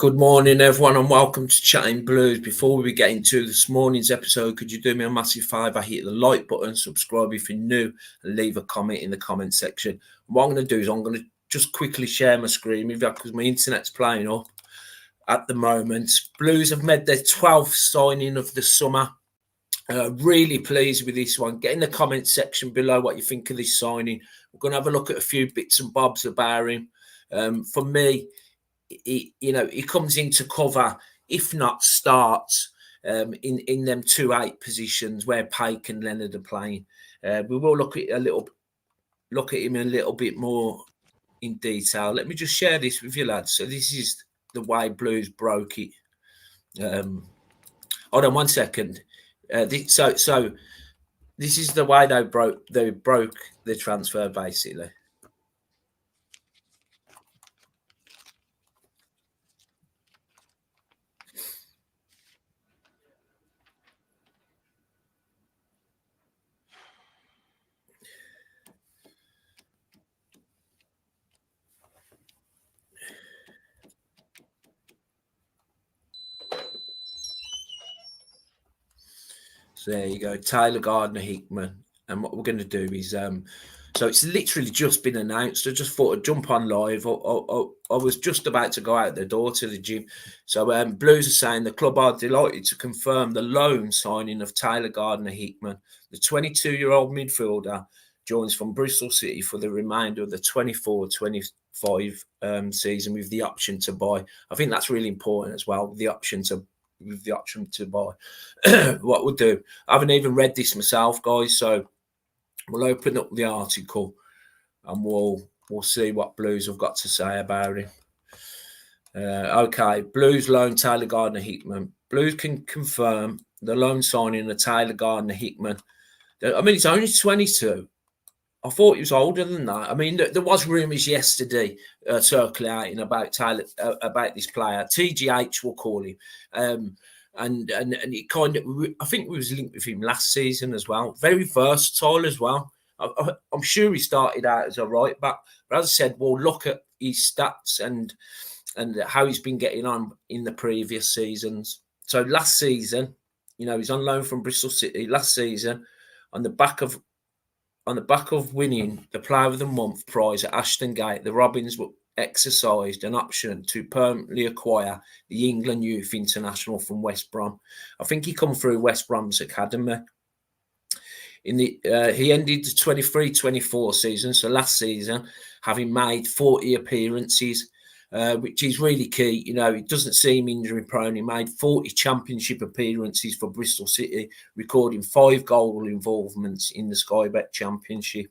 Good morning, everyone, and welcome to Chatting Blues. Before we get into this morning's episode, could you do me a massive favour? Hit the like button, subscribe if you're new, and leave a comment in the comment section. What I'm going to do is I'm going to just quickly share my screen with you because my internet's playing up at the moment. Blues have made their 12th signing of the summer. Really pleased with this one. Get in the comment section below what you think of this signing. We're going to have a look at a few bits and bobs about him. For me, he comes in to cover, if not starts, in them 2-8 positions where Pake and Leonard are playing. We will look at him a little bit more in detail. Let me just share this with you, lads. So this is the way Blues broke it. Hold on 1 second. So this is the way they broke the transfer, basically. So there you go, Tyler Gardner-Hickman. And what we're going to do is, so it's literally just been announced. I just thought I'd jump on live. I was just about to go out the door to the gym. So Blues are saying the club are delighted to confirm the loan signing of Tyler Gardner-Hickman. The 22-year-old midfielder joins from Bristol City for the remainder of the 24-25 season with the option to buy. I think that's really important as well, with the option to buy. What we'll do, I haven't even read this myself, guys, so we'll open up the article and we'll see what Blues have got to say about it. Okay, Blues loan Tyler Gardner-Hickman. Blues can confirm the loan signing of Tyler Gardner-Hickman. I mean, it's only 22. I thought he was older than that. I mean, there was rumours yesterday circulating about Tyler, about this player. TGH, we'll call him. And it kind of, I think we was linked with him last season as well. Very versatile as well. I'm sure he started out as a right back, but as I said, we'll look at his stats and how he's been getting on in the previous seasons. So last season, he's on loan from Bristol City. Last season, on the back of winning the Player of the Month prize at Ashton Gate, the Robins were exercised an option to permanently acquire the England youth international from West Brom. I think he come through West Brom's academy. He ended the 23-24 season, so last season, having made 40 appearances, which is really key. He doesn't seem injury prone. He made 40 championship appearances for Bristol City, recording 5 goal involvements in the Sky Bet Championship.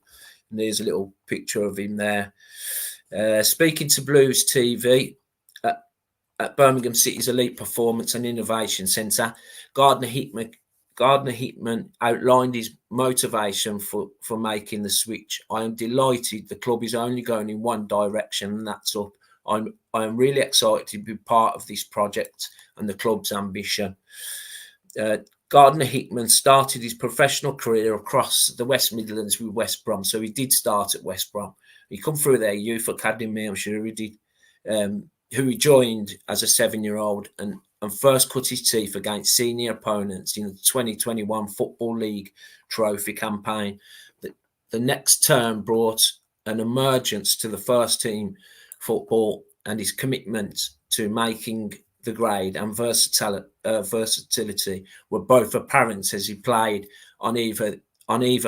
And there's a little picture of him there. Speaking to Blues TV at Birmingham City's Elite Performance and Innovation Centre, Gardner-Hickman outlined his motivation for making the switch. I am delighted the club is only going in one direction, and that's up. I am really excited to be part of this project and the club's ambition. Gardner-Hickman started his professional career across the West Midlands with West Brom, so he did start at West Brom. He come through their youth academy, I'm sure he did, who he joined as a 7-year-old and first cut his teeth against senior opponents in the 2021 Football League trophy campaign. The next term brought an emergence to the first team football, and his commitment to making the grade and versatility were both apparent as he played on either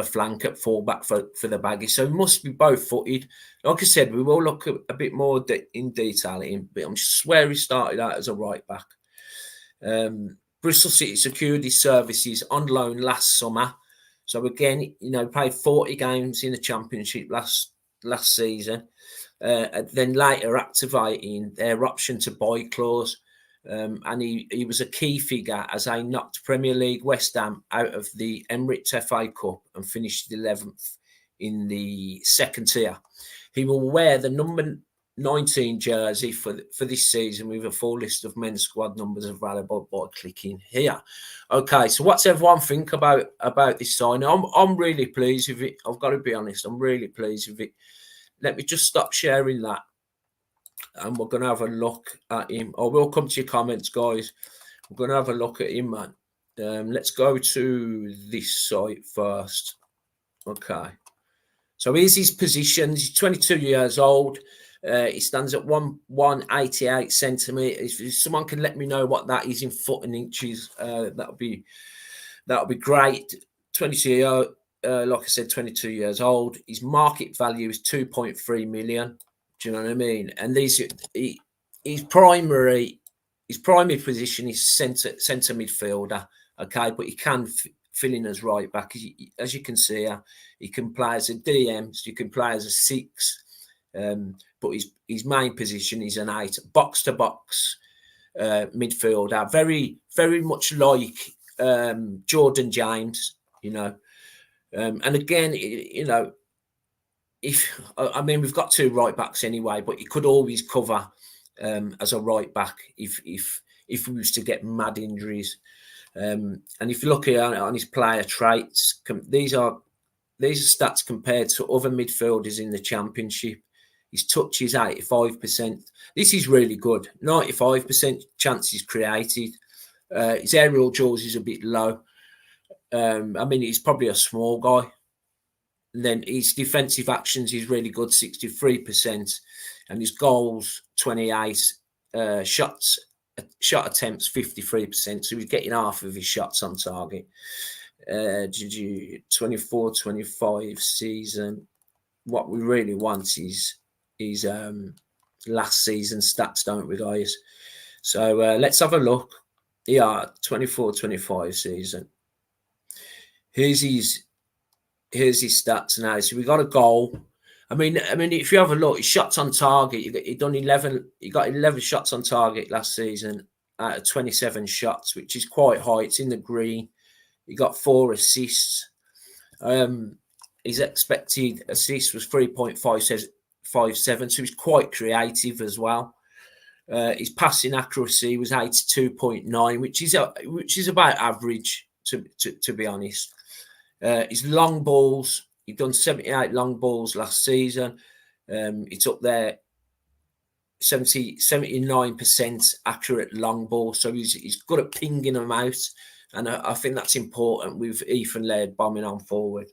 flank at fullback for the Baggies. So he must be both-footed. Like I said, we will look at a bit more in detail at him, but I'm swear he started out as a right back. Bristol City secured his services on loan last summer. So again, played 40 games in the Championship last season. Then later activating their option to buy clause. And he was a key figure as they knocked Premier League West Ham out of the Emirates FA Cup and finished 11th in the second tier. He will wear the number 19 jersey for this season with a full list of men's squad numbers available by clicking here. Okay, so what's everyone think about this signing? I'm really pleased with it. I've got to be honest, I'm really pleased with it. Let me just stop sharing that. and we're going to have a look at him. I will come to your comments, guys. We're going to have a look at him, man. Let's go to this site first. Okay. So here's his positions. He's 22 years old. He stands at 188 centimeters. If someone can let me know what that is in foot and inches, that would be great. 22 like I said, 22 years old. His market value is 2.3 million. Do you know what I mean? And his primary position is centre midfielder. Okay, but he can fill in as right back. As you can see here, he can play as a DM. So you can play as a 6. But his main position is an 8, box to box midfielder. Very, very much like Jordan James, you know. And again, you know, we've got 2 right backs anyway, but you could always cover as a right back if we was to get mad injuries. And if you look at on his player traits, these are stats compared to other midfielders in the Championship. His touch is 85%. This is really good. 95% chances created. His aerial jaws is a bit low. He's probably a small guy. And then his defensive actions is really good, 63%. And his goals, 28. Shot attempts, 53%. So he's getting half of his shots on target. 24-25 season. What we really want is last season stats, don't we, guys? So let's have a look. Yeah, 24-25 season. Here's his stats now. So we got a goal. I mean, if you have a look, his shots on target, he got 11 shots on target last season out of 27 shots, which is quite high. It's in the green. He got 4 assists. His expected assist was 3.57, so he's quite creative as well. His passing accuracy was 82.9, which is about average, to be honest. His long balls, he'd done 78 long balls last season. It's up there, 79% accurate long ball. So he's good at pinging them out. And I think that's important with Ethan Laird bombing on forward.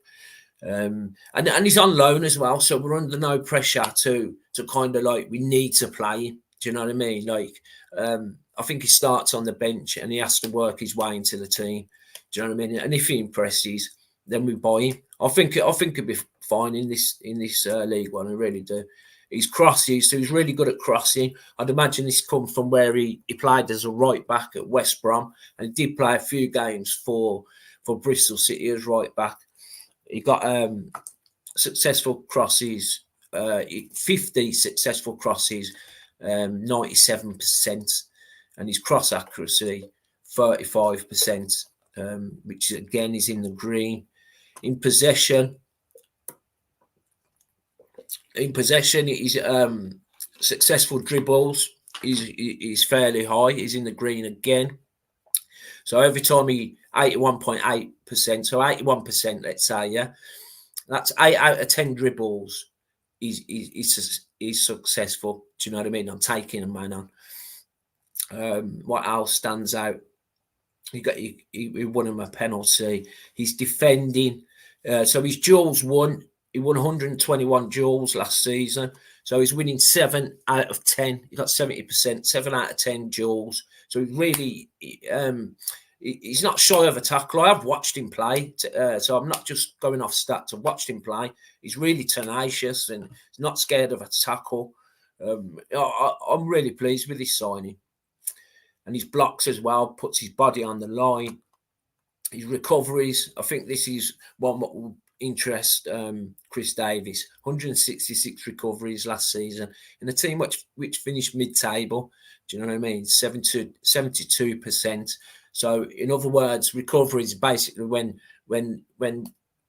And he's on loan as well. So we're under no pressure to kind of like, we need to play him. Do you know what I mean? Like, I think he starts on the bench and he has to work his way into the team. Do you know what I mean? And if he impresses, then we buy him. I think he'll be fine in this League One. I really do. He's crossing, so he's really good at crossing. I'd imagine this comes from where he played as a right back at West Brom, and he did play a few games for Bristol City as right back. He got successful crosses, 50 successful crosses, 97%, and his cross accuracy 35%, which again is in the green. In possession, he's successful dribbles is fairly high. He's in the green again. So every time 81.8%, so 81%, let's say, yeah, that's 8 out of 10 dribbles. He's successful. Do you know what I mean? I'm taking a man on. What else stands out? He won him a penalty. He's defending. So his duels won. He won 121 duels last season. So he's winning 7 out of 10. He got 70%, 7 out of 10 duels. So he really, he's not shy of a tackle. I've watched him play. So I'm not just going off stats. I've watched him play. He's really tenacious and he's not scared of a tackle. I'm really pleased with his signing. And his blocks as well, puts his body on the line. His recoveries, I think this is one that will interest Chris Davis. 166 recoveries last season in a team which finished mid-table. Do you know what I mean? 72%. So in other words, recovery is basically when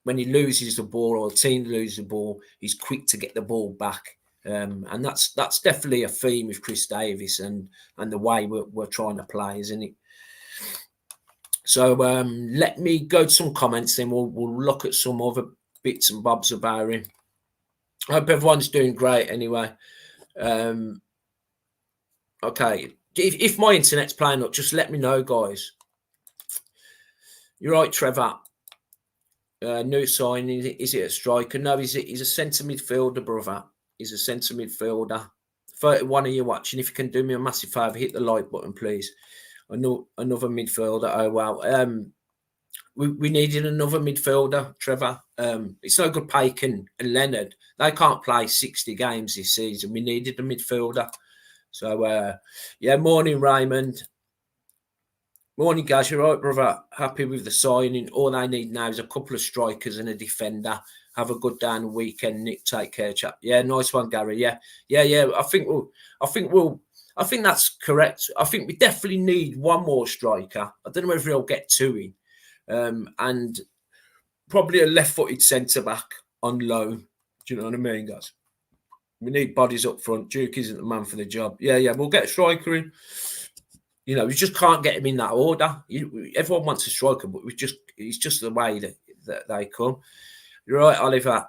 he loses the ball or a team loses the ball, he's quick to get the ball back. And that's definitely a theme with Chris Davis and the way we're trying to play, isn't it? So let me go to some comments, then we'll look at some other bits and bobs about him. I hope everyone's doing great anyway. Okay. If my internet's playing up, just let me know, guys. You're right, Trevor. New signing. Is it a striker? No, he's a centre midfielder, brother. He's a centre midfielder. 31 of you watching. If you can do me a massive favour, hit the like button, please. Another midfielder. Oh wow. We needed another midfielder, Trevor. It's no good Pake and Leonard. They can't play 60 games this season. We needed a midfielder. So yeah, morning Raymond. Morning, guys. You're right, brother. Happy with the signing. All they need now is a couple of strikers and a defender. Have a good down weekend, Nick. Take care, chap. Yeah, nice one, Gary. Yeah. I think that's correct. I think we definitely need one more striker. I don't know if he'll get two in, and probably a left-footed centre back on loan. Do you know what I mean, guys? We need bodies up front. Duke isn't the man for the job. Yeah. We'll get a striker in. You know, we just can't get him in that order. Everyone wants a striker, but it's just the way that they come. You're right, Oliver.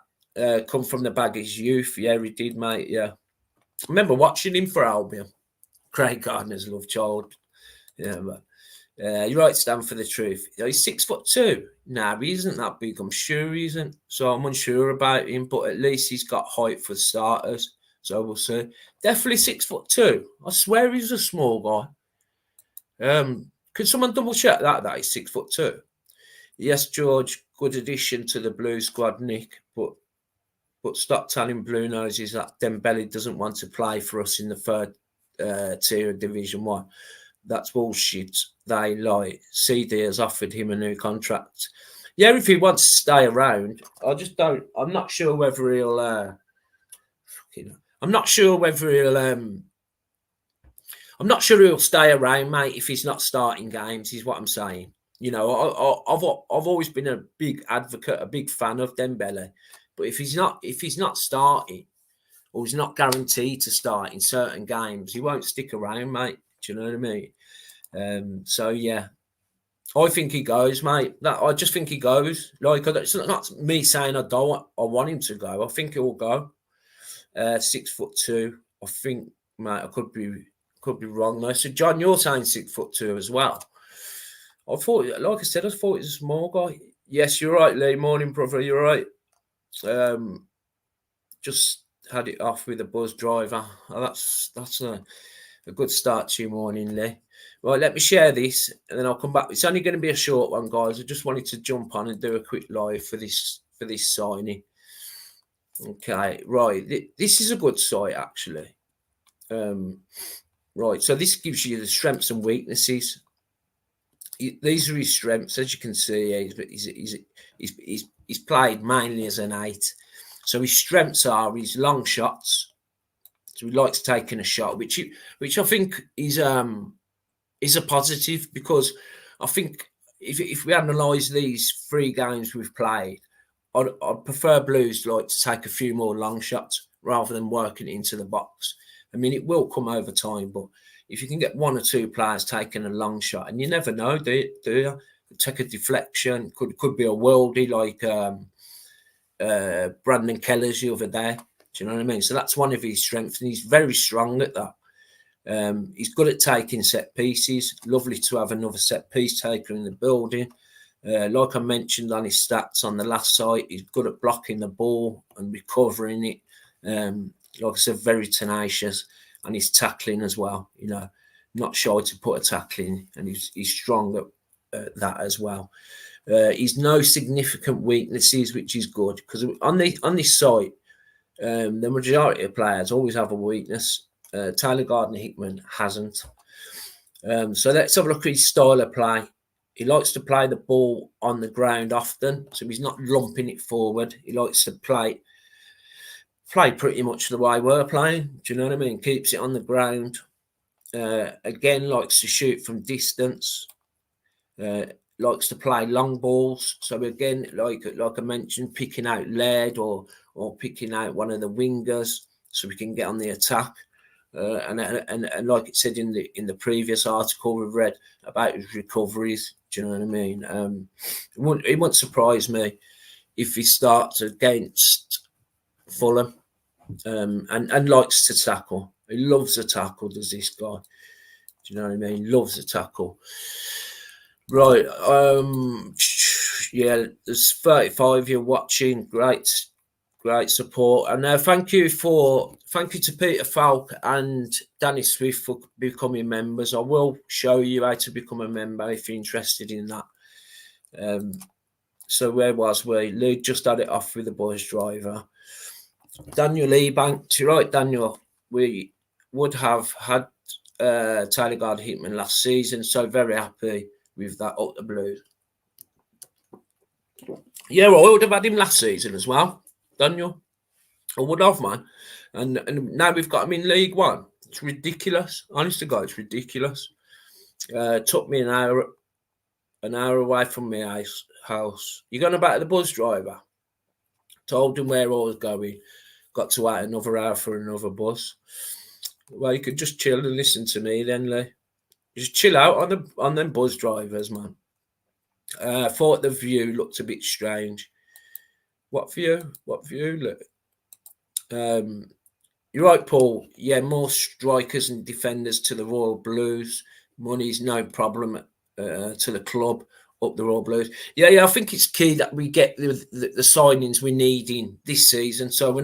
Come from the bag as youth. Yeah, he did, mate. Yeah. I remember watching him for Albion. Craig Gardner's love child. Yeah, but you're right, stand for the truth. He's 6'2". Nah, he isn't that big. I'm sure he isn't. So I'm unsure about him, but at least he's got height for starters. So we'll see. Definitely 6'2". I swear he's a small guy. Could someone double check that he's 6'2"? Yes, George, good addition to the Blue squad, Nick. But stop telling Blue Noses that Dembele doesn't want to play for us in the third tier of Division 1. That's bullshit. They lie. CD has offered him a new contract. Yeah, if he wants to stay around, I just don't. I'm not sure whether he'll. I'm not sure whether he'll. I'm not sure he'll stay around, mate, if he's not starting games, is what I'm saying. You know, I've always been a big advocate, a big fan of Dembele. But if he's not starting, or he's not guaranteed to start in certain games, he won't stick around, mate. Do you know what I mean? So yeah. I think he goes, mate. I just think he goes. Like, it's not me saying I want him to go. I think he'll go. 6'2". I think, mate, I could be wrong though. So, John, you're saying 6'2" as well. I thought, like I said, he was a small guy. Yes, you're right, Lee. Morning, brother. You're right. Just had it off with a buzz driver. Oh, that's a good start to your morning, Lee. Right, let me share this, and then I'll come back. It's only going to be a short one, guys. I just wanted to jump on and do a quick live for this signing. Okay, right. This is a good site, actually. Right, so this gives you the strengths and weaknesses. These are his strengths, as you can see. He's played mainly as an 8. So his strengths are his long shots. So he likes taking a shot, which I think is a positive, because I think if we analyse these 3 games we've played, I'd prefer Blues like to take a few more long shots rather than working it into the box. I mean, it will come over time, but if you can get 1 or 2 players taking a long shot, and you never know, do you? Take a deflection, could be a worldie like Brandon Keller's the other day. Do you know what I mean? So that's one of his strengths, and he's very strong at that. He's good at taking set pieces. Lovely to have another set piece taker in the building. Like I mentioned on his stats on the last site, he's good at blocking the ball and recovering it. Like I said, very tenacious, and he's tackling as well. You know, not shy to put a tackle in, and he's strong at that as well. He's no significant weaknesses, which is good, because on this site, the majority of players always have a weakness. Tyler Gardner-Hickman hasn't. So let's have a look at his style of play. He likes to play the ball on the ground often, so he's not lumping it forward. He likes to play pretty much the way we're playing. Do you know what I mean? Keeps it on the ground. Again, likes to shoot from distance. Likes to play long balls. So again, like I mentioned, picking out Laird or picking out one of the wingers so we can get on the attack. And like it said in the previous article we read about his recoveries. Do you know what I mean? It wouldn't surprise me if he starts against Fulham, and likes to tackle. He loves a tackle, does this guy? Do you know what I mean? Loves a tackle. Right. Yeah, there's 35 you're watching. Great support. And thank you to Peter Falk and Danny Swift for becoming members. I will show you how to become a member if you're interested in that. So where was we? Luke just had it off with the boys driver. Daniel Ebanks, you're right, Daniel. We would have had Tyler Guard Hitman last season, so very happy with that up the Blues. Yeah, well, I would have had him last season as well, Daniel. I would have, man. And now we've got him in League One. It's ridiculous. Honest to God, it's ridiculous. Took me an hour away from my house. You're going back to the bus driver. Told him where I was going. Got to wait another hour for another bus. Well, you could just chill and listen to me then, Lee. Just chill out on them bus drivers, man. Thought the view looked a bit strange. What view? What view? Look. You're right, Paul. Yeah, more strikers and defenders to the Royal Blues. Money's no problem to the club up the Royal Blues. Yeah. I think it's key that we get the signings we need in this season. So we're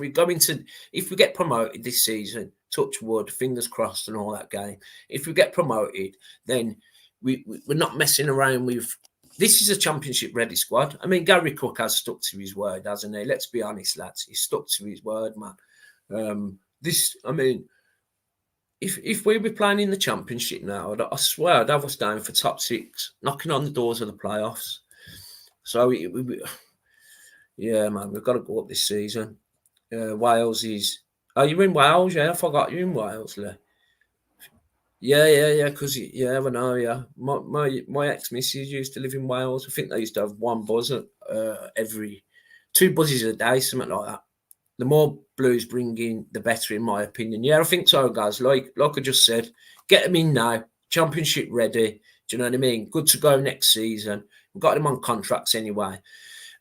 going to, if we get promoted this season, touch wood, fingers crossed, and all that game. If we get promoted, then we're not messing around with. This is a championship-ready squad. I mean, Gary Cook has stuck to his word, hasn't he? Let's be honest, lads. He's stuck to his word, man. If we were playing in the championship now, I swear I'd have us down for top 6, knocking on the doors of the playoffs. So, yeah, man, we've got to go up this season. Wales is... Oh, you're in Wales, yeah? I forgot you're in Wales, Lee. Yeah, because, I know, yeah. My ex-missus used to live in Wales. I think they used to have one buzz every 2 buzzes a day, something like that. The more Blues bring in, the better, in my opinion. Yeah, I think so, guys. Like I just said, get them in now. Championship ready. Do you know what I mean? Good to go next season. We've got them on contracts anyway.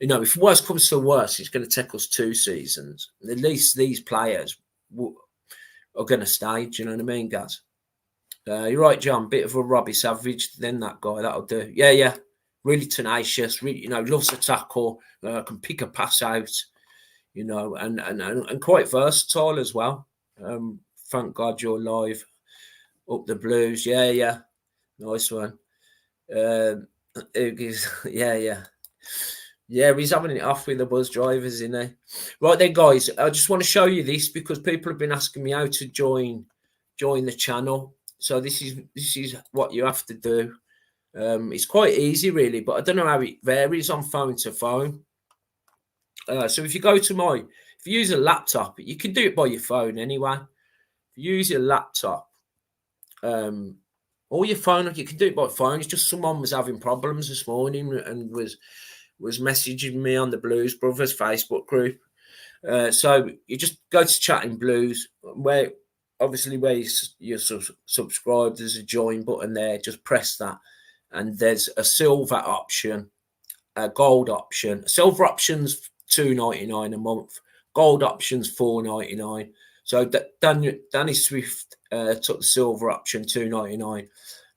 You know, if worse comes to worse, it's going to take us 2 seasons. At least these players are going to stay. Do you know what I mean, guys? You're right, John. Bit of a Robbie Savage, then that guy. That'll do. Yeah. Really tenacious. Really, loves to tackle. Can pick a pass out. And quite versatile as well. Thank God you're live. Up the Blues. Yeah. Nice one. Yeah. Yeah, he's having it off with the bus drivers, isn't he? Right then, guys, I just want to show you this because people have been asking me how to join the channel. So this is what you have to do. It's quite easy, really, but I don't know how it varies on phone to phone. So if you use a laptop, you can do it by your phone anyway. If you use your laptop, or your phone, you can do it by phone. It's just someone was having problems this morning and was messaging me on the Blues Brothers Facebook group. So you just go to Chatting Blues, where you're subscribed, there's a join button there. Just press that, and there's a silver option, a gold option. Silver option's $2.99 a month. Gold option's $4.99. So Danny Swift took the silver option, $2.99,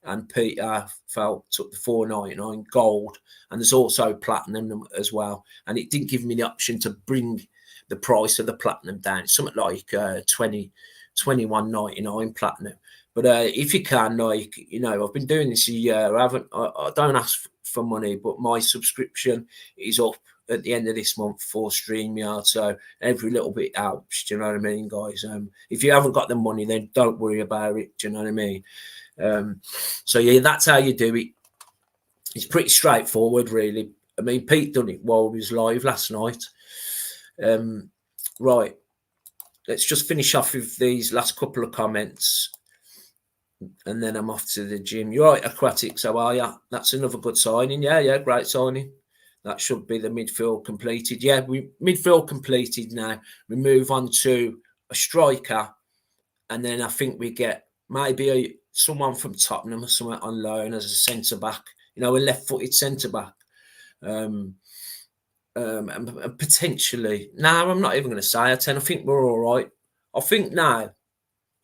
and Peter Falk took the $4.99 gold. And there's also platinum as well. And it didn't give me the option to bring the price of the platinum down. It's something like $21.99 platinum. But if you can, I've been doing this a year. I don't ask for money, but my subscription is up at the end of this month for StreamYard. So every little bit helps. Do you know what I mean, guys? If you haven't got the money, then don't worry about it. Do you know what I mean? So yeah, that's how you do it. It's pretty straightforward, really. I mean, Pete done it while he was live last night. Right. Let's just finish off with these last couple of comments. And then I'm off to the gym. You're right, Aquatics. How are you? That's another good signing. Yeah, great signing. That should be the midfield completed. Yeah, midfield completed now. We move on to a striker. And then I think we get maybe someone from Tottenham or someone on loan as a centre-back. A left-footed centre-back. And potentially... No, I'm not even going to say a 10. I think we're all right. I think now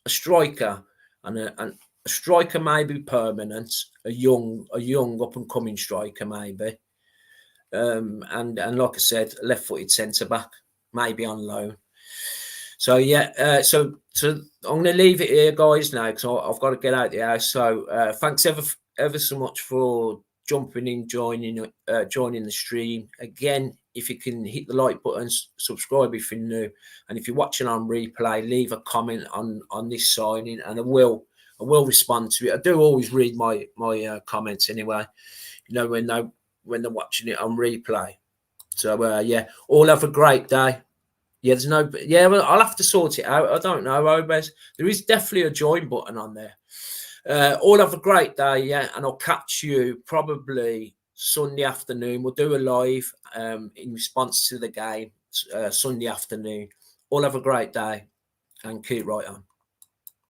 a striker and a striker maybe permanent, a young up and coming striker maybe, and like I said, left-footed centre back maybe on loan. So yeah, so I'm going to leave it here, guys, now because I've got to get out the house. So thanks ever so much for jumping in, joining the stream. Again, if you can hit the like button, subscribe if you're new, and if you're watching on replay, leave a comment on this signing, and I will respond to it. I do always read my comments anyway, when they're watching it on replay. So yeah, all have a great day. Yeah, there's no. Yeah, well, I'll have to sort it out. I don't know, Obez. There is definitely a join button on there. All have a great day, yeah, and I'll catch you probably Sunday afternoon. We'll do a live in response to the game Sunday afternoon. All have a great day and keep right on.